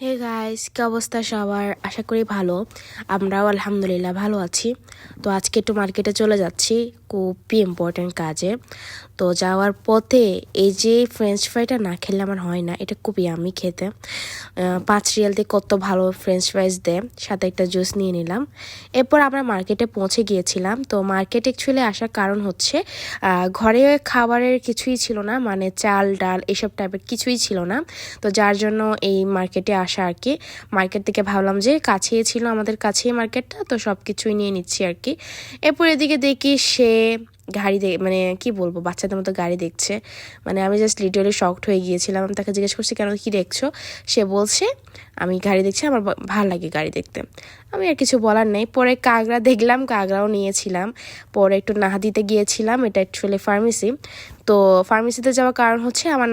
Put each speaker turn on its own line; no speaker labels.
Hey guys, কি অবস্থা সবার? আশা করি ভালো। আমরাও আলহামদুলিল্লাহ ভালো আছি। তো আজকে একটু মার্কেটে চলে যাচ্ছি খুবই ইম্পর্টেন্ট কাজে। তো যাওয়ার পথে এই যে ফ্রেঞ্চ ফ্রাইটা না খেলে আমার হয় না, এটা খুবই আমি খেতে 5 রিয়াল দিয়ে কত ভালো ফ্রেঞ্চ ফ্রাইস দেয়, সাথে একটা জুস নিয়ে নিলাম। এরপর আমরা মার্কেটে পৌঁছে গিয়েছিলাম। তো মার্কেটে অ্যাকচুয়ালি আসার কারণ হচ্ছে ঘরে খাবারের কিছুই ছিল না, মানে চাল ডাল এসব টাইপের কিছুই ছিল না। তো যার জন্য এই মার্কেটে আসা আর কি। মার্কেট থেকে ভাবলাম যে কাছেই ছিল, আমাদের কাছেই মার্কেটটা, তো সব কিছুই নিয়ে নিচ্ছি আর কি। এরপর এদিকে দেখি সে গাড়ি মানে কি বলবো, বাচ্চাদের মতো গাড়ি দেখছে। মানে আমি জাস্ট লিটারালি শকড হয়ে গিয়েছিলাম। আমি তাকে জিজ্ঞেস করছি, কেন, কি দেখছো? সে বলছে আমি গাড়ি দেখছি, আমার ভালো লাগে গাড়ি দেখতে। আমি আর কিছু বলার নেই। পরে কাঁকড়া দেখলাম, কাঁকড়াও নিয়েছিলাম। পরে একটু নাহাদিতে গিয়েছিলাম, এটা অ্যাকচুয়ালি ফার্মেসি। তো ফার্মেসিতে যাওয়ার কারণ হচ্ছে আমার